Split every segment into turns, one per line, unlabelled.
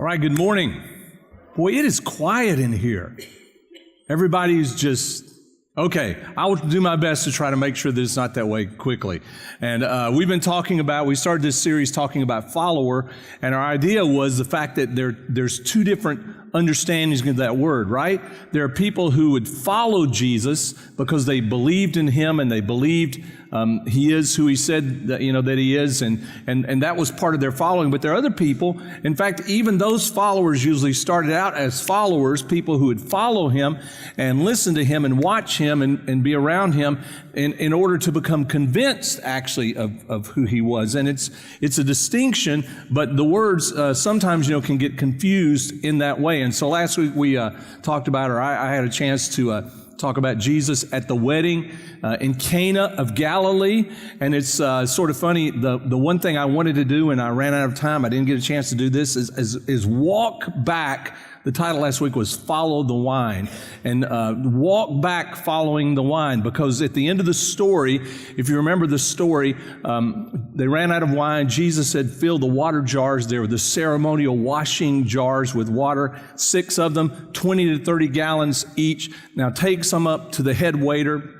All right, good morning. Boy, it is quiet in here. Everybody's just, okay, I will do my best to try to make sure that it's not that way quickly. And we started this series talking about follower, and our idea was the fact that there's two different understandings of that word, right? There are people who would follow Jesus because they believed in him and they believed he is who he said that he is, and that was part of their following. But there are other people, in fact, even those followers usually started out as followers, people who would follow him and listen to him and watch him and be around him in order to become convinced actually of who he was. And it's a distinction, but the words sometimes can get confused in that way. And so last week we talked about, or I had a chance to talk about Jesus at the wedding in Cana of Galilee. And it's sort of funny, the one thing I wanted to do, and I ran out of time, I didn't get a chance to do this, is walk back. The title last week was Follow the Wine, and walk back following the wine, because at the end of the story, if you remember the story, they ran out of wine. Jesus had filled the water jars. There were the ceremonial washing jars with water, 6 of them, 20 to 30 gallons each. Now take some up to the head waiter.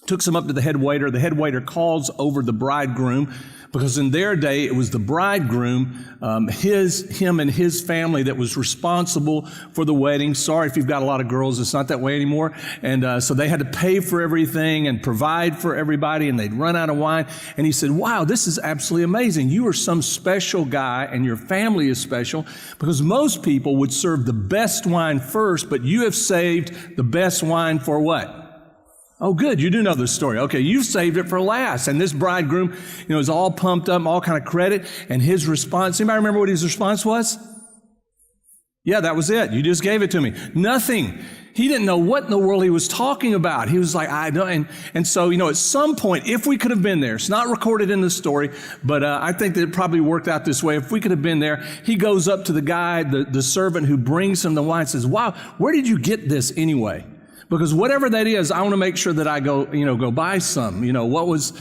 Took some up to the head waiter. The head waiter calls over the bridegroom, because in their day, it was the bridegroom, him and his family that was responsible for the wedding. Sorry if you've got a lot of girls, it's not that way anymore. And so they had to pay for everything and provide for everybody, and they'd run out of wine. And he said, wow, this is absolutely amazing. You are some special guy, and your family is special, because most people would serve the best wine first, but you have saved the best wine for what? Oh, good. You do know this story. Okay, you've saved it for last. And this bridegroom, is all pumped up, all kind of credit. And his response, anybody remember what his response was? Yeah, that was it. You just gave it to me. Nothing. He didn't know what in the world he was talking about. He was like, I don't. And so, at some point, if we could have been there, it's not recorded in the story, but I think that it probably worked out this way. If we could have been there, he goes up to the guy, the servant who brings him the wine, and says, wow, where did you get this anyway? Because whatever that is, I want to make sure that I go buy some. What was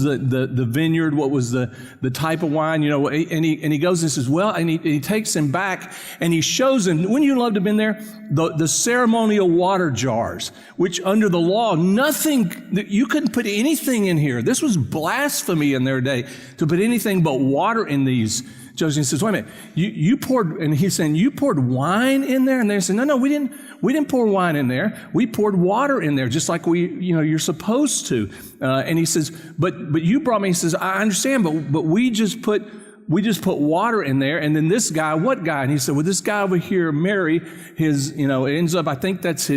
the vineyard? What was the type of wine? And he goes and says, well, and he takes him back and he shows him, wouldn't you love to have been there? The ceremonial water jars, which under the law, you couldn't put anything in here. This was blasphemy in their day to put anything but water in these. Joseph says, wait a minute, you poured, and he's saying, you poured wine in there? And they said, no, we didn't pour wine in there. We poured water in there, just like you're supposed to. And he says, but you brought me, he says, I understand, but we just put water in there. And then this guy, what guy? And he said, well, this guy over here, Mary, it ends up, I think that's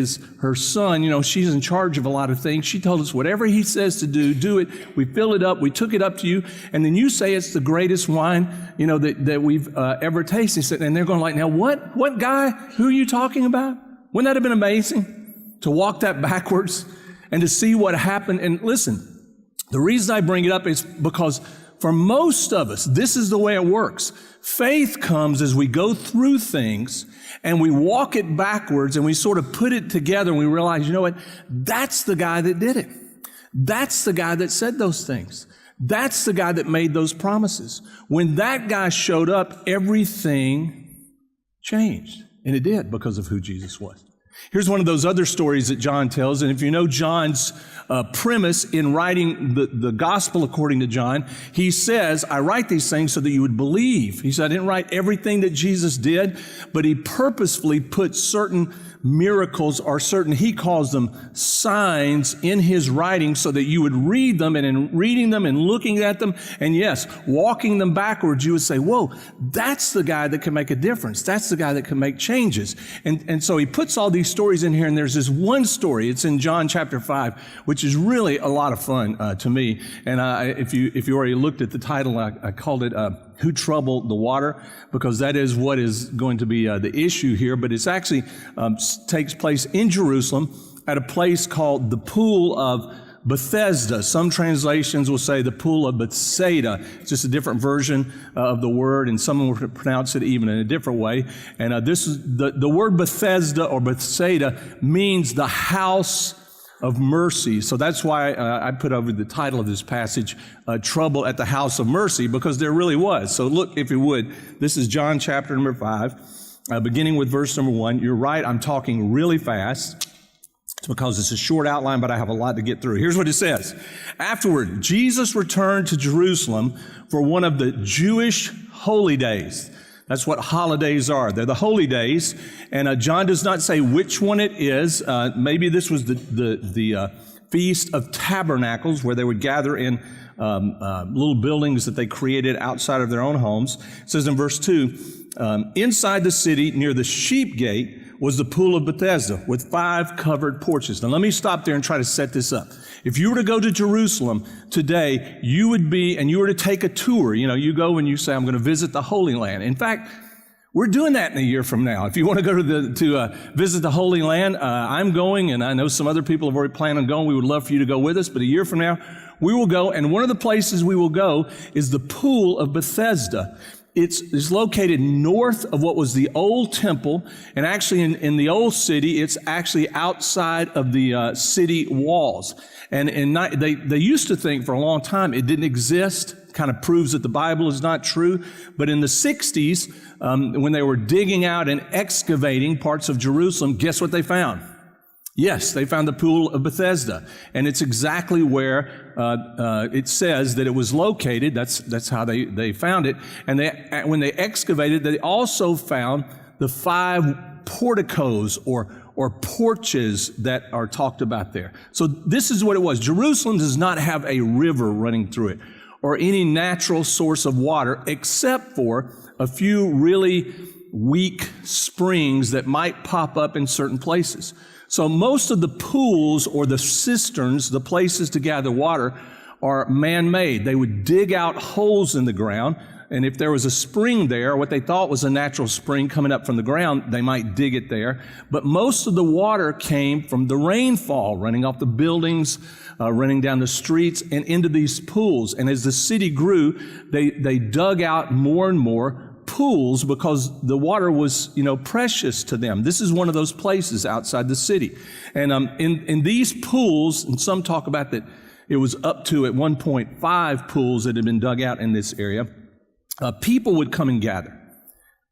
her son. She's in charge of a lot of things. She told us whatever he says to do it. We fill it up. We took it up to you. And then you say it's the greatest wine, that we've ever tasted. And they're going like, now what guy? Who are you talking about? Wouldn't that have been amazing to walk that backwards and to see what happened? And listen, the reason I bring it up is because for most of us, this is the way it works. Faith comes as we go through things and we walk it backwards and we sort of put it together and we realize, you know what? That's the guy that did it. That's the guy that said those things. That's the guy that made those promises. When that guy showed up, everything changed. And it did, because of who Jesus was. Here's one of those other stories that John tells. And if you know John's premise in writing the gospel according to John, he says, I write these things so that you would believe. He said, I didn't write everything that Jesus did, but he purposefully put certain miracles, or certain, he calls them signs, in his writing so that you would read them, and in reading them and looking at them, and yes, walking them backwards, you would say, whoa, that's the guy that can make a difference. That's the guy that can make changes. And so he puts all these stories in here, and there's this one story. It's in John chapter 5, which is really a lot of fun to me. And if you already looked at the title, I called it Who Troubled the Water, because that is what is going to be the issue here. But it's actually takes place in Jerusalem at a place called the Pool of Bethesda. Some translations will say the Pool of Bethsaida. It's just a different version of the word, and some will pronounce it even in a different way. And this is the word Bethesda or Bethsaida means the house of mercy. So that's why I put over the title of this passage, Trouble at the House of Mercy, because there really was. So look, if you would, this is John chapter number 5, beginning with verse number 1. You're right, I'm talking really fast. It's because it's a short outline, but I have a lot to get through. Here's what it says. Afterward, Jesus returned to Jerusalem for one of the Jewish holy days. That's what holidays are. They're the holy days. And John does not say which one it is. Maybe this was the Feast of Tabernacles, where they would gather in little buildings that they created outside of their own homes. It says in verse 2, inside the city near the sheep gate was the pool of Bethesda with 5 covered porches. Now let me stop there and try to set this up. If you were to go to Jerusalem today, you were to take a tour. You go and you say, I'm going to visit the Holy Land. In fact, we're doing that in a year from now. If you want to go to visit the Holy Land, I'm going, and I know some other people have already planned on going. We would love for you to go with us, but a year from now, we will go, and one of the places we will go is the Pool of Bethesda. It's located north of what was the old temple, and actually in the old city, it's actually outside of the city walls. And they used to think for a long time it didn't exist. Kind of proves that the Bible is not true. But in the 60s, when they were digging out and excavating parts of Jerusalem, guess what they found? Yes, they found the Pool of Bethesda, and it's exactly where it says that it was located. That's how they found it. And when they excavated, they also found the 5 porticos or porches that are talked about there. So this is what it was. Jerusalem does not have a river running through it or any natural source of water except for a few really weak springs that might pop up in certain places. So most of the pools or the cisterns, the places to gather water, are man-made. They would dig out holes in the ground, and if there was a spring there, what they thought was a natural spring coming up from the ground, they might dig it there. But most of the water came from the rainfall running off the buildings, running down the streets and into these pools. And as the city grew, they dug out more and more pools because the water was, precious to them. This is one of those places outside the city. And in these pools, and some talk about that it was up to at one point 5 pools that had been dug out in this area, people would come and gather.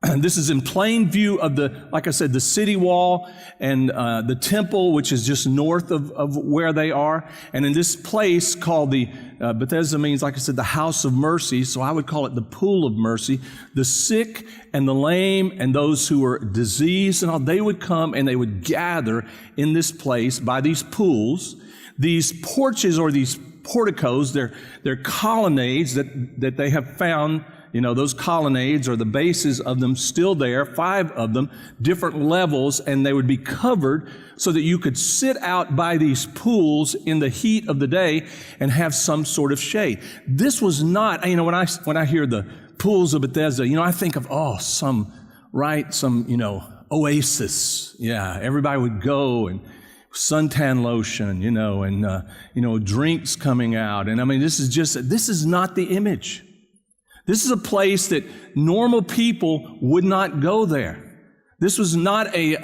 And this is in plain view of like I said, the city wall and the temple, which is just north of where they are. And in this place called the Bethesda means, like I said, the house of mercy. So I would call it the pool of mercy. The sick and the lame and those who were diseased and all, they would come and they would gather in this place by these pools. These porches or these porticos, they're colonnades that they have found. Those colonnades or the bases of them still there, 5 of them, different levels, and they would be covered so that you could sit out by these pools in the heat of the day and have some sort of shade. This was not, when I hear the pools of Bethesda, I think of, some oasis. Yeah, everybody would go and suntan lotion, and, drinks coming out. And this is not the image. This is a place that normal people would not go there. This was not a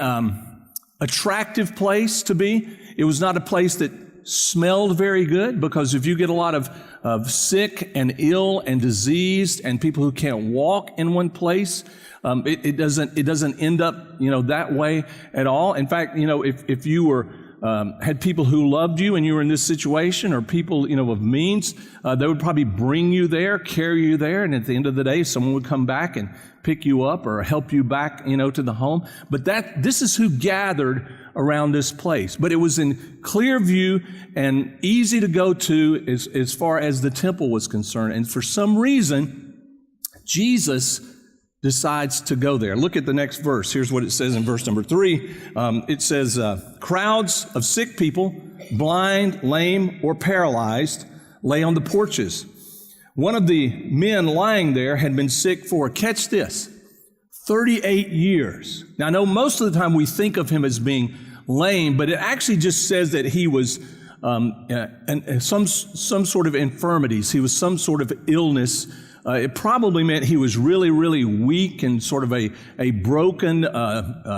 attractive place to be. It was not a place that smelled very good, because if you get a lot of sick and ill and diseased and people who can't walk in one place, it doesn't end up that way at all. In fact, if you were had people who loved you and you were in this situation, or people, of means, they would probably bring you there, carry you there, and at the end of the day, someone would come back and pick you up or help you back, to the home. But this is who gathered around this place. But it was in clear view and easy to go to as far as the temple was concerned. And for some reason, Jesus decides to go there. Look at the next verse. Here's what it says in verse number 3. It says, crowds of sick people, blind, lame, or paralyzed, lay on the porches. One of the men lying there had been sick for, catch this, 38 years. Now, I know most of the time we think of him as being lame, but it actually just says that he was some sort of infirmities. He was some sort of illness. It probably meant he was really, really weak and sort of a broken,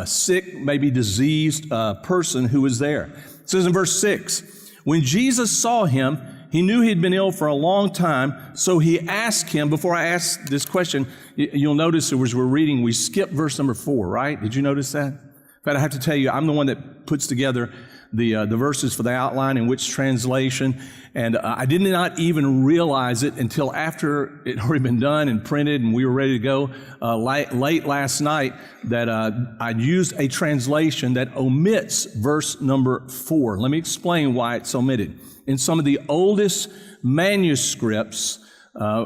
sick, maybe diseased person who was there. It says in verse 6, when Jesus saw him, he knew he'd been ill for a long time, so he asked him, before I ask this question, you'll notice as we're reading, we skipped verse number 4, right? Did you notice that? In fact, I have to tell you, I'm the one that puts together the verses for the outline in which translation, and I did not even realize it until after it had already been done and printed and we were ready to go late last night that I'd used a translation that omits verse number 4. Let me explain why it's omitted. In some of the oldest manuscripts,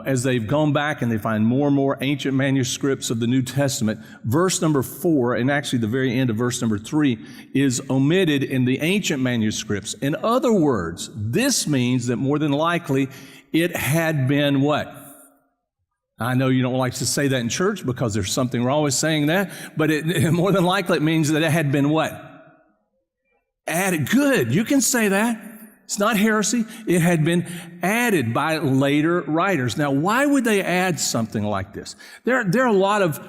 as they've gone back and they find more and more ancient manuscripts of the New Testament, verse number 4, and actually the very end of verse number 3, is omitted in the ancient manuscripts. In other words, this means that more than likely it had been what? I know you don't like to say that in church because there's something wrong with saying that, but more than likely it means that it had been what? Added. Good. You can say that. It's not heresy. It had been added by later writers. Now, why would they add something like this? There are a lot of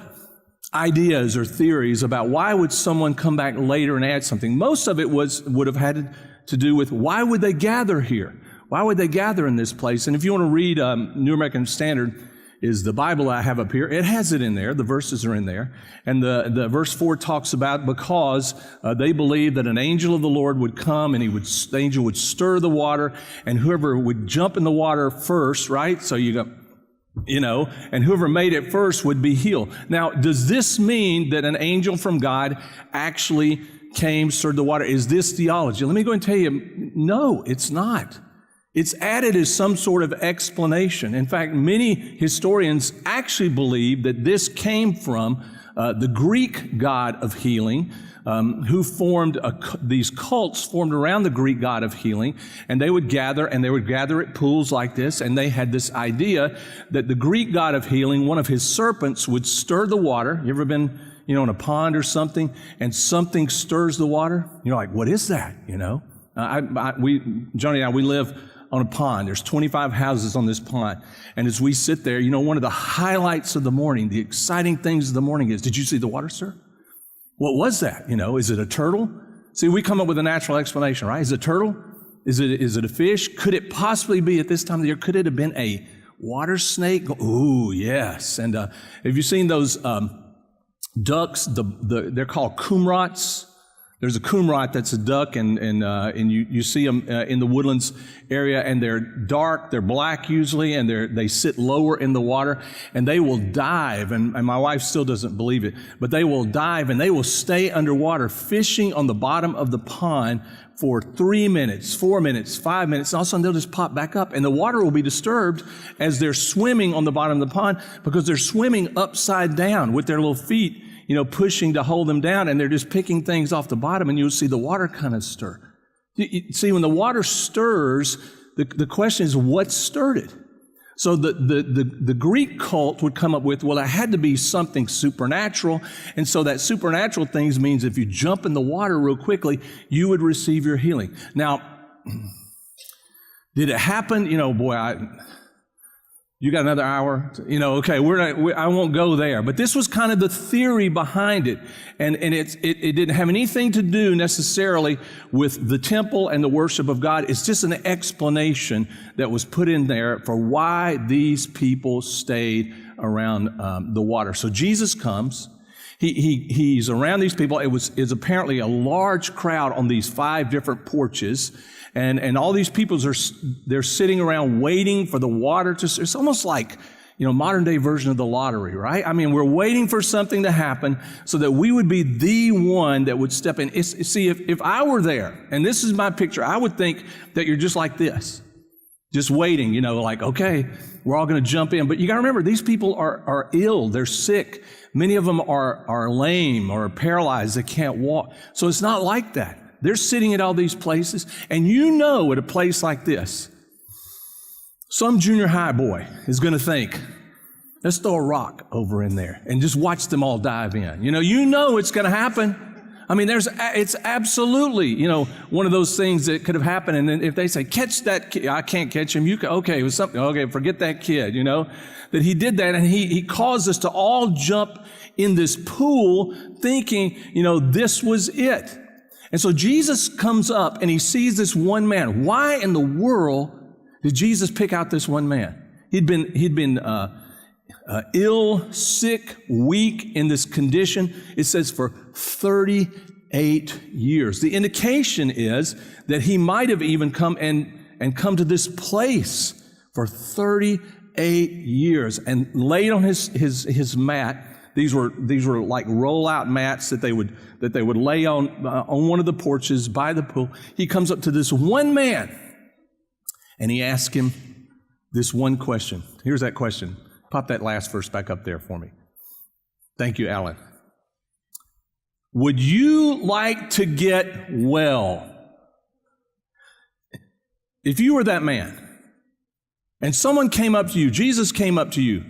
ideas or theories about why would someone come back later and add something. Most of it would have had to do with why would they gather here? Why would they gather in this place? And if you want to read New American Standard, is the Bible I have up here. It has it in there. The verses are in there. And the verse 4 talks about because they believed that an angel of the Lord would come and the angel would stir the water, and whoever would jump in the water first, right? So you go, and whoever made it first would be healed. Now, does this mean that an angel from God actually came, stirred the water? Is this theology? Let me go and tell you, no, it's not. It's added as some sort of explanation. In fact, many historians actually believe that this came from the Greek god of healing, who formed these cults formed around the Greek god of healing, and they would gather at pools like this, and they had this idea that the Greek god of healing, one of his serpents, would stir the water. You ever been, in a pond or something, and something stirs the water? You're like, what is that? Johnny and I, we live on a pond. There's 25 houses on this pond. And as we sit there, one of the highlights of the morning, the exciting things of the morning is, did you see the water stir? What was that? Is it a turtle? See, we come up with a natural explanation, right? Is it a turtle? Is it a fish? Could it possibly be at this time of the year, could it have been a water snake? Ooh, yes. And have you seen those ducks? They're called kumrats. There's a kumrat that's a duck, and you see them in the woodlands area, and they're dark, they're black usually, and they sit lower in the water, and they will dive, and my wife still doesn't believe it, but they will dive, and they will stay underwater fishing on the bottom of the pond for 3 minutes, 4 minutes, 5 minutes, and all of a sudden they'll just pop back up, and the water will be disturbed as they're swimming on the bottom of the pond because they're swimming upside down with their little feet, pushing to hold them down, and they're just picking things off the bottom, and you'll see the water kind of stir. See, when the water stirs, the question is, what stirred it? So the Greek cult would come up with, well, it had to be something supernatural, and so that supernatural things means if you jump in the water real quickly, you would receive your healing. Now, did it happen? You got another hour? Okay, I won't go there. But this was kind of the theory behind it. And it didn't have anything to do necessarily with the temple and the worship of God. It's just an explanation that was put in there for why these people stayed around the water. So Jesus comes. He's around these people. It's apparently a large crowd on these 5 different porches. And all these people they're sitting around waiting for the water to. It's almost like, modern day version of the lottery, right? I mean, we're waiting for something to happen so that we would be the one that would step in. See, if I were there, and this is my picture, I would think that you're just like this, just waiting, like, okay, we're all going to jump in. But you got to remember, these people are ill. They're sick. Many of them are lame or paralyzed. They can't walk. So it's not like that. They're sitting at all these places, and at a place like this, some junior high boy is going to think, let's throw a rock over in there and just watch them all dive in. It's going to happen. I mean, it's absolutely, one of those things that could have happened. And then if they say, catch that kid, I can't catch him. Okay, it was something. Okay, forget that kid, that he did that. And he caused us to all jump in this pool thinking, this was it. And so Jesus comes up and he sees this one man. Why in the world did Jesus pick out this one man? He'd been ill, sick, weak in this condition. It says for 38 years. The indication is that he might have even come to this place for 38 years and laid on his mat. These were like roll-out mats that they would lay on one of the porches by the pool. He comes up to this one man and he asks him this one question. Here's that question. Pop that last verse back up there for me. Thank you, Alan. Would you like to get well? If you were that man and someone came up to you, Jesus came up to you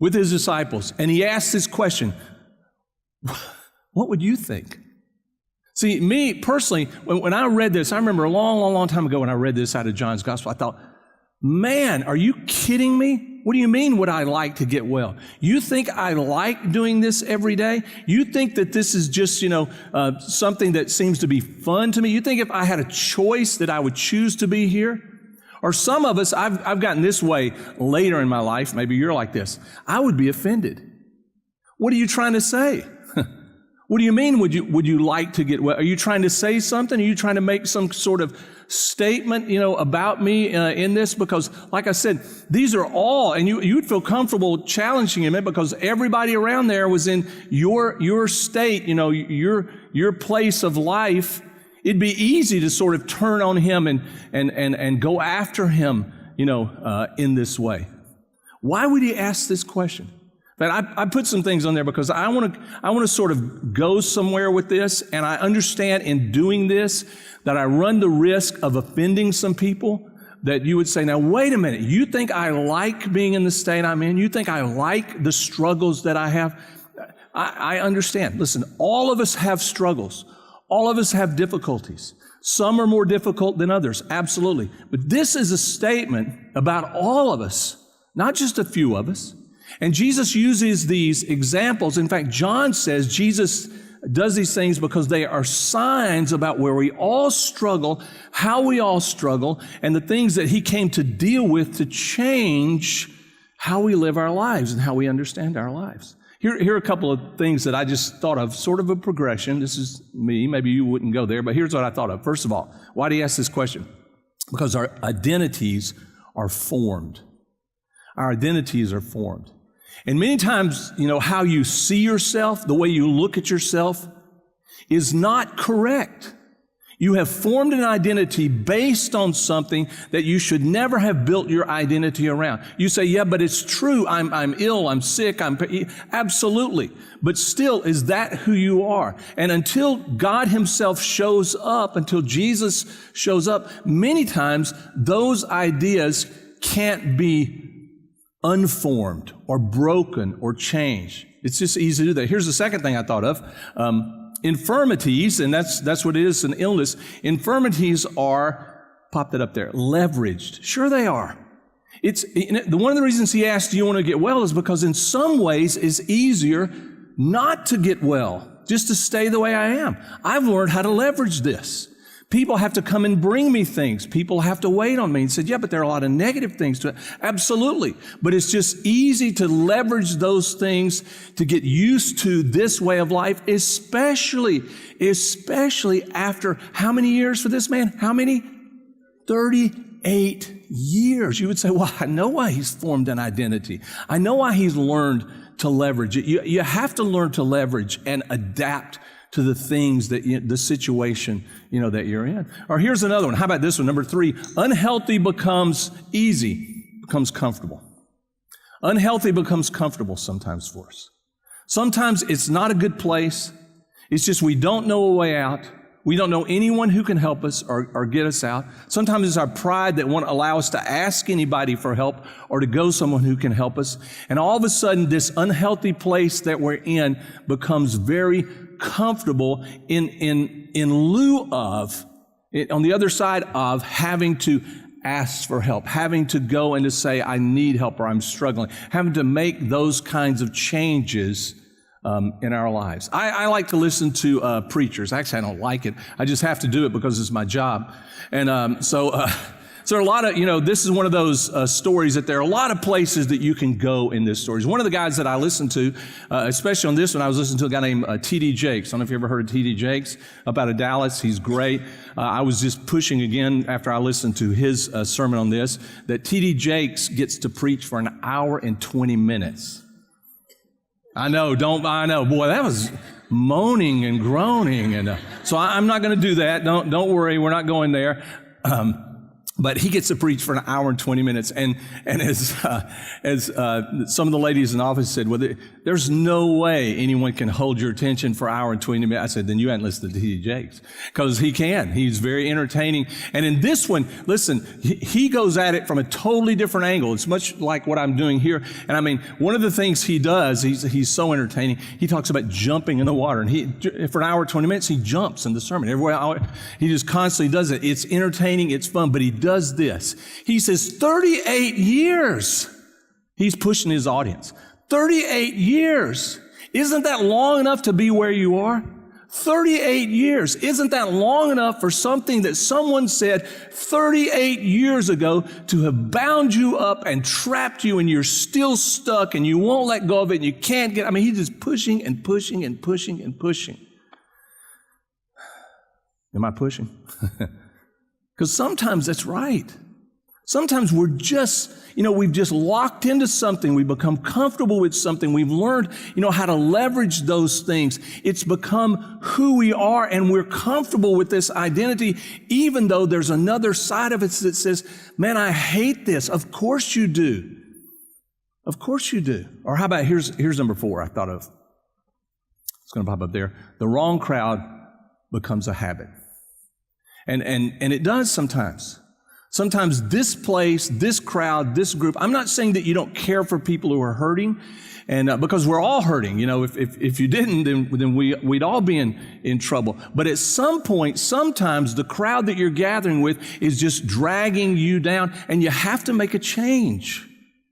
with his disciples, and he asked this question, what would you think? See, me personally, when I read this, I remember a long time ago when I read this out of John's Gospel, I thought, man, are you kidding me? What do you mean would I like to get well? You think I like doing this every day? You think that this is just, something that seems to be fun to me? You think if I had a choice that I would choose to be here? Or some of us, I've gotten this way later in my life, maybe you're like this, I would be offended. What are you trying to say? What do you mean would you like to get well? Are you trying to say something? Are you trying to make some sort of statement, about me in this? Because like I said, these are all, and you'd feel comfortable challenging him because everybody around there was in your state, your place of life. It'd be easy to sort of turn on him and go after him, in this way. Why would he ask this question? But I put some things on there because I want to sort of go somewhere with this, and I understand in doing this that I run the risk of offending some people. That you would say, now wait a minute, you think I like being in the state I'm in? You think I like the struggles that I have? I understand. Listen, all of us have struggles. All of us have difficulties. Some are more difficult than others, absolutely. But this is a statement about all of us, not just a few of us. And Jesus uses these examples. In fact, John says Jesus does these things because they are signs about where we all struggle, how we all struggle, and the things that he came to deal with to change how we live our lives and how we understand our lives. Here are a couple of things that I just thought of, sort of a progression. This is me. Maybe you wouldn't go there, but here's what I thought of. First of all, why do you ask this question? Because our identities are formed. Our identities are formed. And many times, how you see yourself, the way you look at yourself, is not correct. You have formed an identity based on something that you should never have built your identity around. You say, yeah, but it's true. I'm ill. I'm sick. Absolutely. But still, is that who you are? And until God himself shows up, until Jesus shows up, many times those ideas can't be unformed or broken or changed. It's just easy to do that. Here's the second thing I thought of. Infirmities, and that's what it is, an illness. Infirmities are, pop that up there, leveraged. Sure they are. One of the reasons he asked, do you want to get well, is because in some ways it's easier not to get well, just to stay the way I am. I've learned how to leverage this. People have to come and bring me things. People have to wait on me. And said, yeah, but there are a lot of negative things to it. Absolutely. But it's just easy to leverage those things to get used to this way of life, especially after how many years for this man? How many? 38 years. You would say, well, I know why he's formed an identity. I know why he's learned to leverage it. You have to learn to leverage and adapt to the things that the situation, that you're in. Or here's another one. How about this one? Number 3, unhealthy becomes easy, becomes comfortable. Unhealthy becomes comfortable sometimes for us. Sometimes it's not a good place. It's just we don't know a way out. We don't know anyone who can help us or get us out. Sometimes it's our pride that won't allow us to ask anybody for help or to go someone who can help us. And all of a sudden, this unhealthy place that we're in becomes very comfortable in lieu of, on the other side of having to ask for help, having to go and to say, I need help or I'm struggling, having to make those kinds of changes in our lives. I like to listen to preachers. Actually, I don't like it. I just have to do it because it's my job. And so there are a lot of, this is one of those stories that there are a lot of places that you can go in this story. One of the guys that I listened to, especially on this one, I was listening to a guy named T.D. Jakes. I don't know if you ever heard of T.D. Jakes up out of Dallas. He's great. I was just pushing again after I listened to his sermon on this, that T.D. Jakes gets to preach for an hour and 20 minutes. I know. Boy, that was moaning and groaning. And so I'm not going to do that. Don't worry. We're not going there. But he gets to preach for an hour and 20 minutes. And as some of the ladies in the office said, well, there's no way anyone can hold your attention for an hour and 20 minutes. I said, then you hadn't listened to T.D. Jakes. Because he can. He's very entertaining. And in this one, listen, he goes at it from a totally different angle. It's much like what I'm doing here. And I mean, one of the things he does, he's so entertaining. He talks about jumping in the water. And for an hour, 20 minutes, he jumps in the sermon. Everywhere, he just constantly does it. It's entertaining. It's fun. But he does this. He says 38 years he's pushing his audience. 38 years. Isn't that long enough to be where you are? 38 years. Isn't that long enough for something that someone said 38 years ago to have bound you up and trapped you and you're still stuck and you won't let go of it and you can't get, he's just pushing and pushing and pushing and pushing. Am I pushing? Because sometimes that's right. Sometimes we're just, we've just locked into something. We've become comfortable with something. We've learned, how to leverage those things. It's become who we are, and we're comfortable with this identity, even though there's another side of it that says, man, I hate this. Of course you do. Of course you do. Or how about, here's number 4 I thought of. It's going to pop up there. The wrong crowd becomes a habit. And it does sometimes. Sometimes this place, this crowd, this group, I'm not saying that you don't care for people who are hurting, and because we're all hurting. If you didn't, then we'd all be in trouble. But at some point, sometimes the crowd that you're gathering with is just dragging you down, and you have to make a change.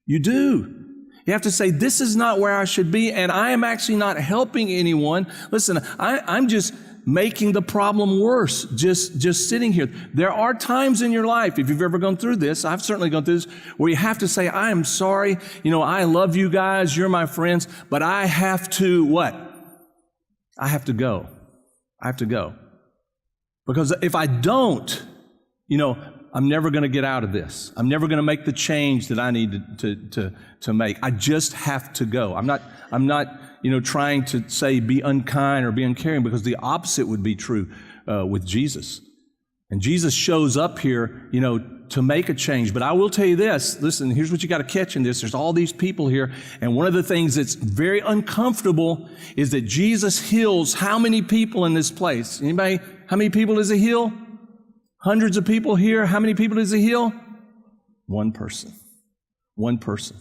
You do. You have to say, this is not where I should be, and I am actually not helping anyone. Listen, I'm just making the problem worse, just sitting here. There are times in your life, if you've ever gone through this, I've certainly gone through this, where you have to say, I am sorry, I love you guys, you're my friends, but I have to what? I have to go. I have to go. Because if I don't, I'm never going to get out of this. I'm never going to make the change that I need to make. I just have to go. I'm not trying to say be unkind or be uncaring, because the opposite would be true with Jesus. And Jesus shows up here, to make a change. But I will tell you this, listen, here's what you got to catch in this. There's all these people here, and one of the things that's very uncomfortable is that Jesus heals how many people in this place? Anybody, how many people does he heal? Hundreds of people here. How many people does he heal? One person. One person.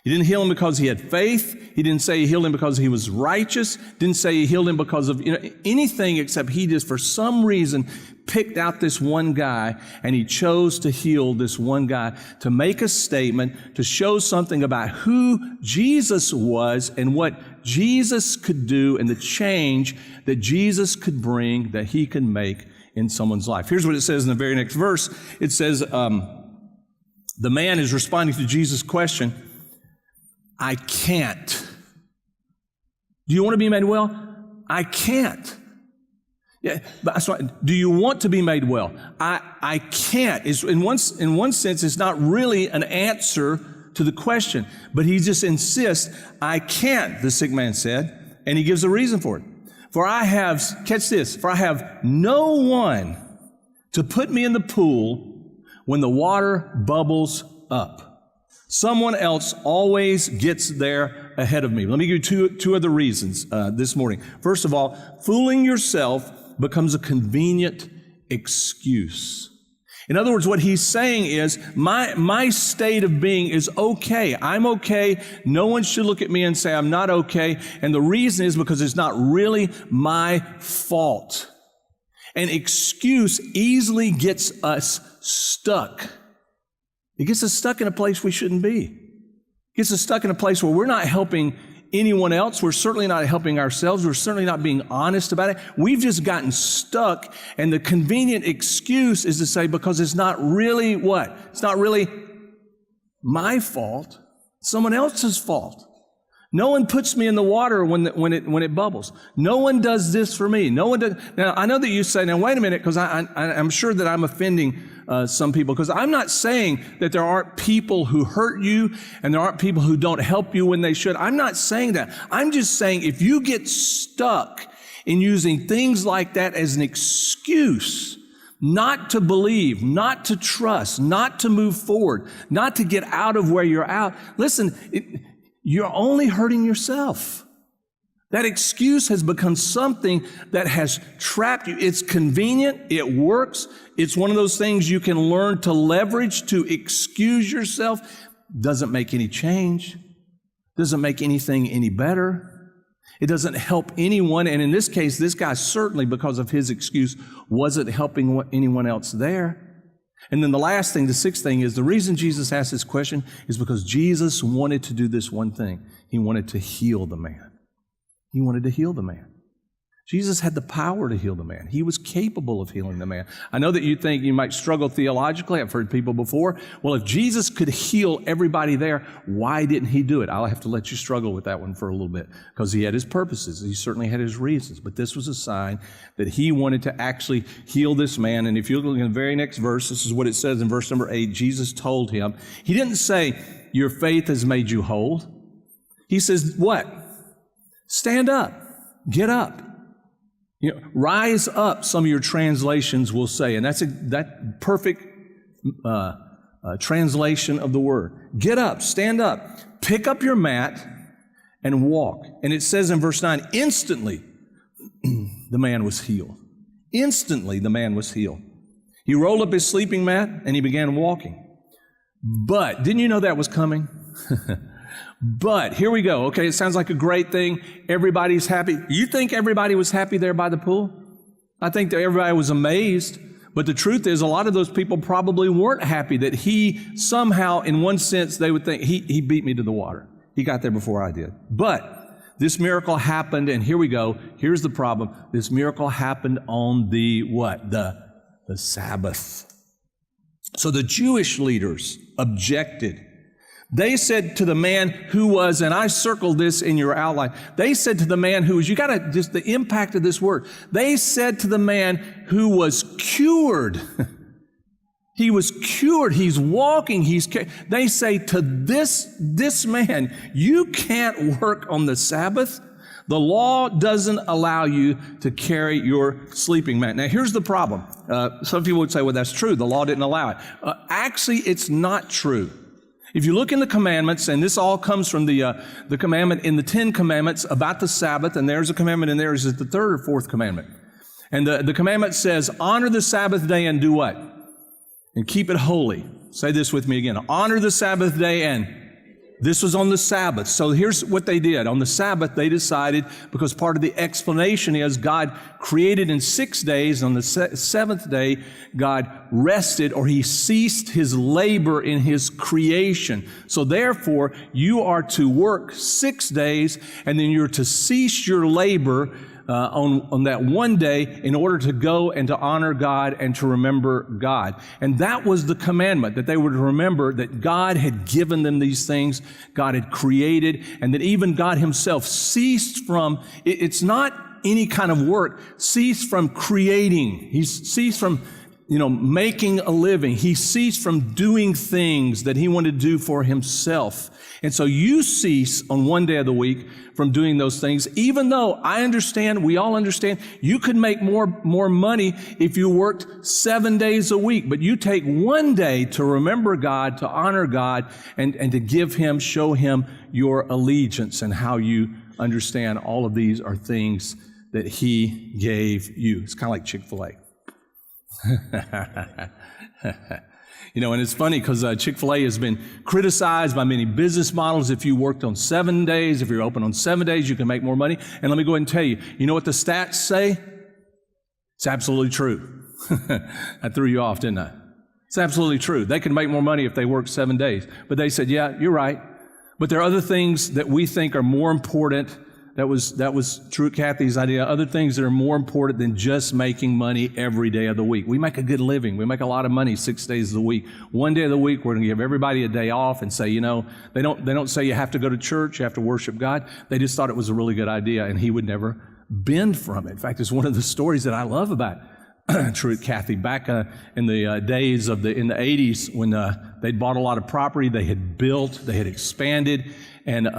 He didn't heal him because he had faith. He didn't say he healed him because he was righteous. Didn't say he healed him because of anything, except he just, for some reason, picked out this one guy, and he chose to heal this one guy to make a statement, to show something about who Jesus was and what Jesus could do and the change that Jesus could bring, that he could make in someone's life. Here's what it says in the very next verse. It says, the man is responding to Jesus' question, I can't. Do you want to be made well? I can't. Yeah, but do you want to be made well? I can't. In one sense, it's not really an answer to the question, but he just insists, I can't, the sick man said, and he gives a reason for it. For I have, catch this, for I have no one to put me in the pool when the water bubbles up. Someone else always gets there ahead of me. Let me give you two other reasons this morning. First of all, fooling yourself becomes a convenient excuse. In other words, what he's saying is, my state of being is okay. I'm okay. No one should look at me and say I'm not okay. And the reason is because it's not really my fault. An excuse easily gets us stuck. It gets us stuck in a place we shouldn't be. It gets us stuck in a place where we're not helping anyone else. We're certainly not helping ourselves. We're certainly not being honest about it. We've just gotten stuck, and the convenient excuse is to say, because it's not really what? It's not really my fault. It's someone else's fault. No one puts me in the water when it bubbles. No one does this for me. No one does. Now, I know that you say, now wait a minute, because I'm sure that I'm offending some people, because I'm not saying that there aren't people who hurt you and there aren't people who don't help you when they should. I'm not saying that. I'm just saying if you get stuck in using things like that as an excuse not to believe, not to trust, not to move forward, not to get out of where you're out, listen, you're only hurting yourself. That excuse has become something that has trapped you. It's convenient. It works. It's one of those things you can learn to leverage to excuse yourself. Doesn't make any change. Doesn't make anything any better. It doesn't help anyone. And in this case, this guy certainly, because of his excuse, wasn't helping anyone else there. And then the last thing, the sixth thing, is the reason Jesus asked this question is because Jesus wanted to do this one thing. He wanted to heal the man. He wanted to heal the man. Jesus had the power to heal the man. He was capable of healing the man. I know that you think you might struggle theologically. I've heard people before. Well, if Jesus could heal everybody there, why didn't he do it? I'll have to let you struggle with that one for a little bit, because he had his purposes. He certainly had his reasons. But this was a sign that he wanted to actually heal this man. And if you look in the very next verse, this is what it says in verse number 8. Jesus told him, he didn't say, your faith has made you whole. He says, what? Stand up. Get up. Rise up, some of your translations will say, and that's that perfect translation of the word. Get up, stand up, pick up your mat, and walk. And it says in verse 9, instantly the man was healed. Instantly the man was healed. He rolled up his sleeping mat and he began walking. But, didn't you know that was coming? But, here we go. Okay, it sounds like a great thing. Everybody's happy. You think everybody was happy there by the pool? I think that everybody was amazed. But the truth is, a lot of those people probably weren't happy that he somehow, in one sense, they would think, he beat me to the water. He got there before I did. But this miracle happened, and here we go. Here's the problem. This miracle happened on the what? The Sabbath. So the Jewish leaders objected. They said to the man who was, and I circled this in your outline, they said to the man who was, you got to, just the impact of this word. They said to the man who was cured, he was cured, he's walking, they say to this man, you can't work on the Sabbath. The law doesn't allow you to carry your sleeping mat. Now, here's the problem. Some people would say, well, that's true. The law didn't allow it. Actually, it's not true. If you look in the commandments, and this all comes from the commandment in the 10 commandments about the Sabbath, and there's a commandment in there, is it the third or fourth commandment? And the commandment says, honor the Sabbath day and do what? And keep it holy. Say this with me again. Honor the Sabbath day, and this was on the Sabbath. So here's what they did. On the Sabbath, they decided, because part of the explanation is God created in 6 days. On the seventh day, God rested, or he ceased his labor in his creation. So therefore, you are to work 6 days, and then you're to cease your labor on that one day in order to go and to honor God and to remember God. And that was the commandment, that they were to remember that God had given them these things, God had created, and that even God himself ceased from, it's not any kind of work, ceased from creating. He ceased from making a living. He ceased from doing things that he wanted to do for himself. And so you cease on one day of the week from doing those things, even though I understand, we all understand, you could make more money if you worked 7 days a week. But you take one day to remember God, to honor God, and to give him, show him your allegiance and how you understand all of these are things that he gave you. It's kind of like Chick-fil-A. And it's funny because Chick-fil-A has been criticized by many business models. If you worked on 7 days, if you're open on 7 days, you can make more money. And let me go ahead and tell you, you know what the stats say? It's absolutely true. I threw you off, didn't I? It's absolutely true. They can make more money if they work 7 days. But they said, yeah, you're right. But there are other things that we think are more important. That was true Kathy's idea. Other things that are more important than just making money every day of the week. We make a good living. We make a lot of money 6 days of the week. One day of the week, we're going to give everybody a day off and say, they don't say you have to go to church, you have to worship God. They just thought it was a really good idea, and he would never bend from it. In fact, it's one of the stories that I love about Truett Cathy. Back in the days in the 80s, when they'd bought a lot of property, they had built, they had expanded, and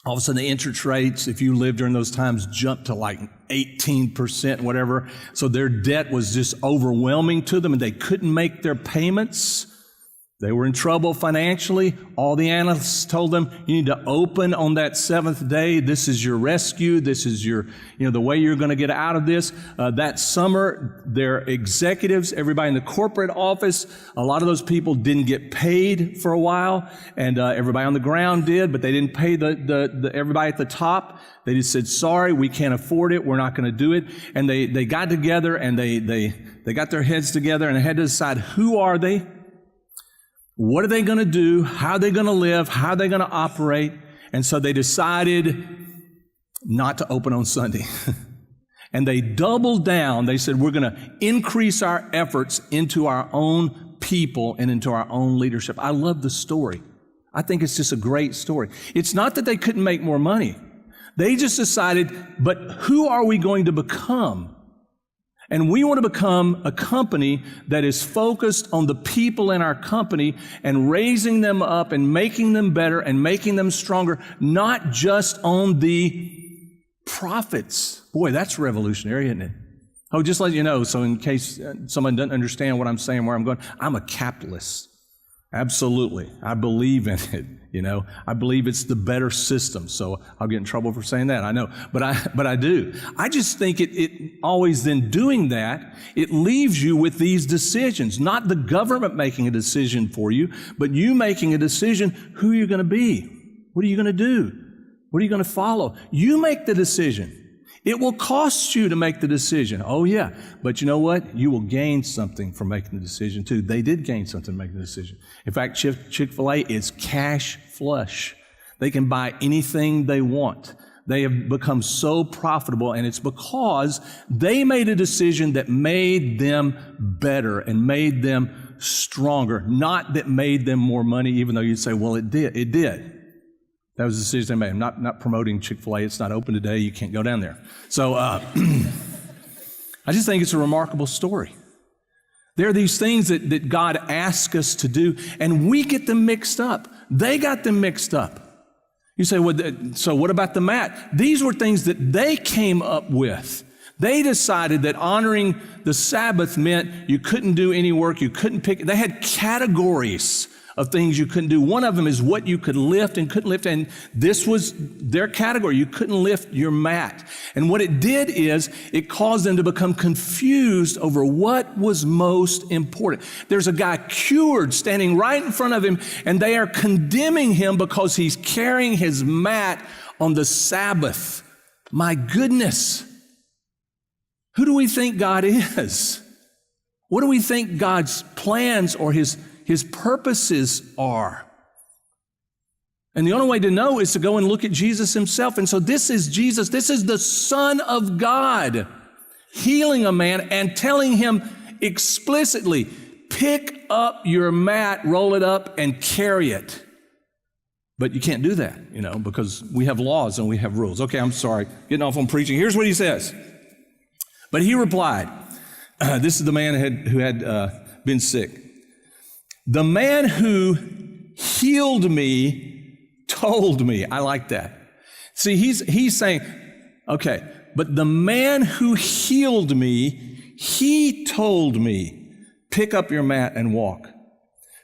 all of a sudden the interest rates, if you lived during those times, jumped to like 18%, whatever. So their debt was just overwhelming to them, and they couldn't make their payments. They were in trouble financially. All the analysts told them, you need to open on that seventh day. This is your rescue. This is your, the way you're going to get out of this. That summer, their executives, everybody in the corporate office, a lot of those people didn't get paid for a while, and everybody on the ground did, but they didn't pay the everybody at the top. They just said, sorry, we can't afford it. We're not going to do it. And they got together, and they got their heads together, and they had to decide, who are they? What are they going to do? How are they going to live? How are they going to operate? And so they decided not to open on Sunday. And they doubled down. They said, we're going to increase our efforts into our own people and into our own leadership. I love the story. I think it's just a great story. It's not that they couldn't make more money. They just decided, but who are we going to become? And we want to become a company that is focused on the people in our company and raising them up and making them better and making them stronger, not just on the profits. Boy, that's revolutionary, isn't it? Oh, just let you know, so in case someone doesn't understand what I'm saying, where I'm going, I'm a capitalist. Absolutely. I believe in it. I believe it's the better system. So I'll get in trouble for saying that. I know. But I do. I just think it always then doing that, it leaves you with these decisions, not the government making a decision for you, but you making a decision who you're going to be. What are you going to do? What are you going to follow? You make the decision. It will cost you to make the decision. Oh, yeah. But you know what? You will gain something from making the decision, too. They did gain something making the decision. In fact, Chick-fil-A is cash flush. They can buy anything they want. They have become so profitable, and it's because they made a decision that made them better and made them stronger, not that made them more money, even though you'd say, well, it did. It did. That was the decision they made. I'm not promoting Chick-fil-A. It's not open today. You can't go down there. So I just think it's a remarkable story. There are these things that God asks us to do, and we get them mixed up. They got them mixed up. You say, well, so what about the mat? These were things that they came up with. They decided that honoring the Sabbath meant you couldn't do any work, you couldn't pick. They had categories of things you couldn't do. One of them is what you could lift and couldn't lift, and this was their category. You couldn't lift your mat. And what it did is it caused them to become confused over what was most important. There's a guy cured standing right in front of him, and they are condemning him because he's carrying his mat on the Sabbath. My goodness. Who do we think God is? What do we think God's plans or His purposes are? And the only way to know is to go and look at Jesus himself. And so this is Jesus. This is the Son of God healing a man and telling him explicitly, pick up your mat, roll it up, and carry it. But you can't do that, because we have laws and we have rules. Okay, I'm sorry, getting off on preaching. Here's what he says. But he replied, this is the man who had been sick. The man who healed me told me. I like that. See, he's saying, okay, but the man who healed me, he told me, pick up your mat and walk.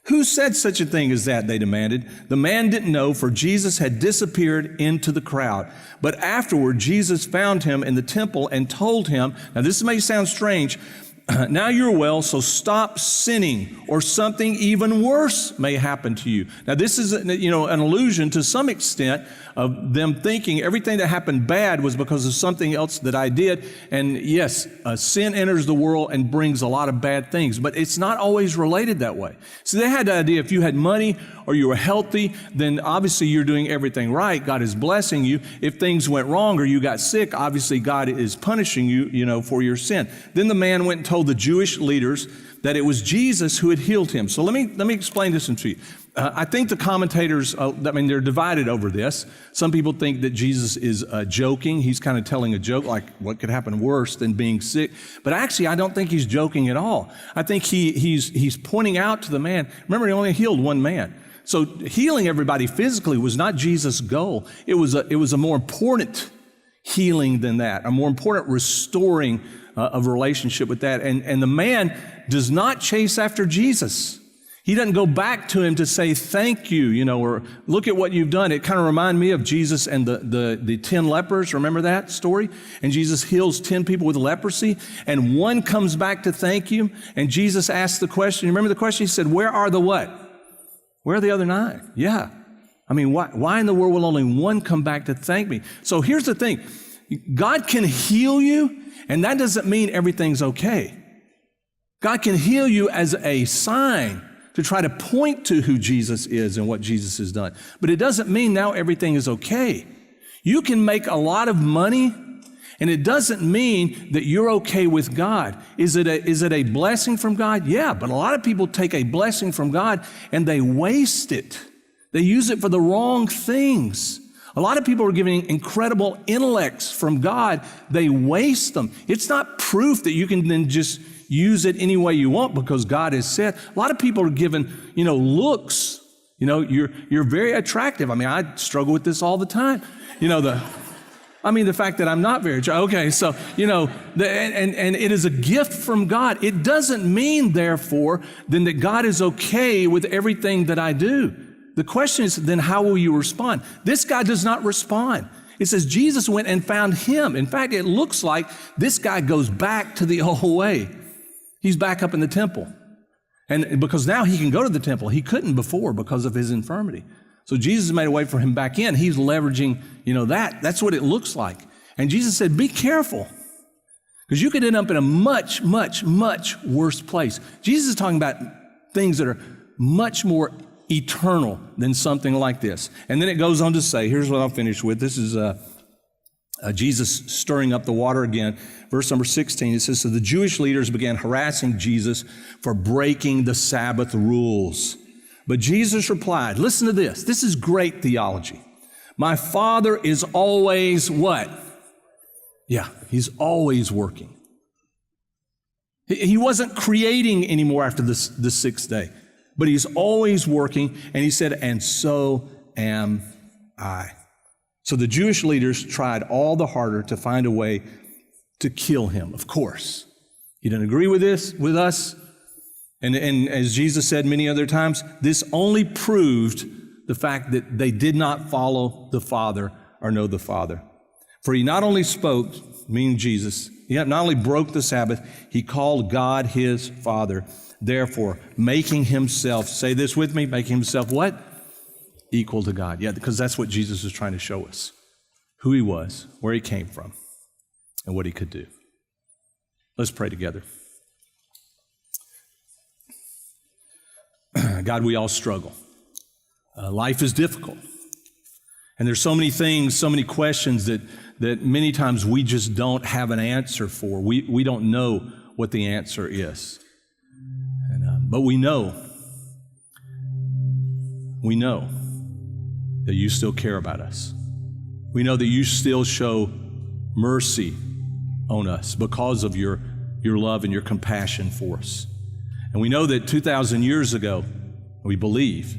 Who said such a thing as that? They demanded. The man didn't know, for Jesus had disappeared into the crowd. But afterward, Jesus found him in the temple and told him, now this may sound strange, Now you're well, so stop sinning, or something even worse may happen to you. Now this is, an allusion to some extent of them thinking everything that happened bad was because of something else that I did. And yes, sin enters the world and brings a lot of bad things, but it's not always related that way. So they had the idea if you had money or you were healthy, then obviously you're doing everything right. God is blessing you. If things went wrong or you got sick, obviously God is punishing you, for your sin. Then the man went and told the Jewish leaders that it was Jesus who had healed him. So let me explain this to you. I think the commentators, they're divided over this. Some people think that Jesus is joking. He's kind of telling a joke, like what could happen worse than being sick. But actually, I don't think he's joking at all. I think he's pointing out to the man. Remember, he only healed one man. So healing everybody physically was not Jesus' goal. It was a more important healing than that, a more important restoring of a relationship with that. And the man does not chase after Jesus. He doesn't go back to him to say, thank you, or look at what you've done. It kind of reminded me of Jesus and the 10 lepers. Remember that story? And Jesus heals 10 people with leprosy, and one comes back to thank you. And Jesus asked the question. You remember the question? He said, where are the what? Where are the other 9? Yeah. Why in the world will only one come back to thank me? So here's the thing. God can heal you, and that doesn't mean everything's okay. God can heal you as a sign to try to point to who Jesus is and what Jesus has done. But it doesn't mean now everything is okay. You can make a lot of money, and it doesn't mean that you're okay with God. Is it a blessing from God? Yeah, but a lot of people take a blessing from God and they waste it. They use it for the wrong things. A lot of people are giving incredible intellects from God. They waste them. It's not proof that you can then just use it any way you want because God has said. A lot of people are given, looks. You're very attractive. I struggle with this all the time. The fact that I'm not very attractive. Okay, so, and it is a gift from God. It doesn't mean, therefore, then that God is okay with everything that I do. The question is, then how will you respond? This guy does not respond. It says Jesus went and found him. In fact, it looks like this guy goes back to the old way. He's back up in the temple. And because now he can go to the temple. He couldn't before because of his infirmity. So Jesus made a way for him back in. He's leveraging, that. That's what it looks like. And Jesus said, be careful, because you could end up in a much, much, much worse place. Jesus is talking about things that are much more eternal than something like this. And then it goes on to say, here's what I'll finish with. This is Jesus stirring up the water again. Verse number 16, it says, so the Jewish leaders began harassing Jesus for breaking the Sabbath rules. But Jesus replied, listen to this. This is great theology. My Father is always what? Yeah, he's always working. He wasn't creating anymore after the sixth day, but he's always working. And he said, and so am I. So the Jewish leaders tried all the harder to find a way to kill him. Of course, he didn't agree with us. And as Jesus said many other times, this only proved the fact that they did not follow the Father or know the Father. For he not only spoke, meaning Jesus, he not only broke the Sabbath, he called God his Father. Therefore, making himself, say this with me, making himself what? Equal to God. Yeah, because that's what Jesus is trying to show us. Who he was, where he came from, and what he could do. Let's pray together. God, we all struggle. Life is difficult. And there's so many things, so many questions that many times we just don't have an answer for. We don't know what the answer is. But we know that you still care about us. We know that you still show mercy on us because of your love and your compassion for us. And we know that 2,000 years ago, we believe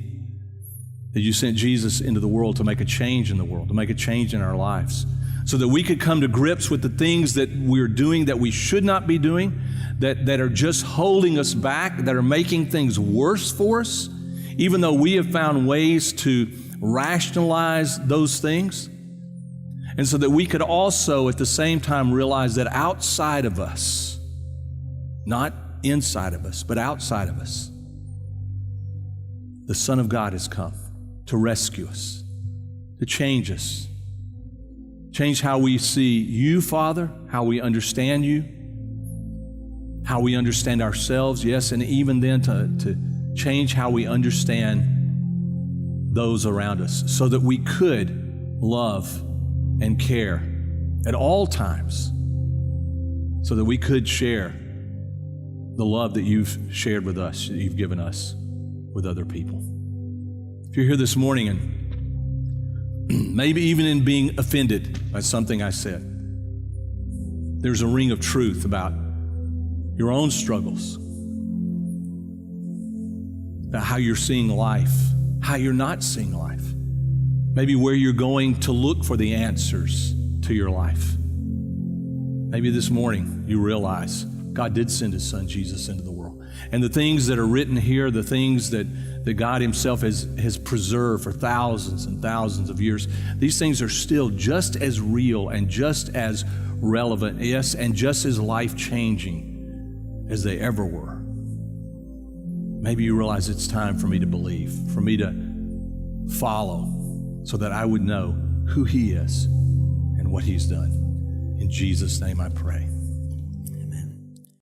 that you sent Jesus into the world to make a change in the world, to make a change in our lives, so that we could come to grips with the things that we're doing that we should not be doing, that are just holding us back, that are making things worse for us, even though we have found ways to rationalize those things. And so that we could also at the same time realize that outside of us, not inside of us, but outside of us. The Son of God has come to rescue us, to change us, change how we see you, Father, how we understand you, how we understand ourselves, yes, and even then to change how we understand those around us so that we could love and care at all times, so that we could share the love that you've shared with us, that you've given us with other people. If you're here this morning and maybe even in being offended by something I said, there's a ring of truth about your own struggles, about how you're seeing life, how you're not seeing life, maybe where you're going to look for the answers to your life. Maybe this morning you realize God did send His Son Jesus into the world. And the things that are written here, the things that God Himself has preserved for thousands and thousands of years, these things are still just as real and just as relevant, yes, and just as life-changing as they ever were. Maybe you realize it's time for me to believe, for me to follow, so that I would know who He is and what He's done. In Jesus' name I pray.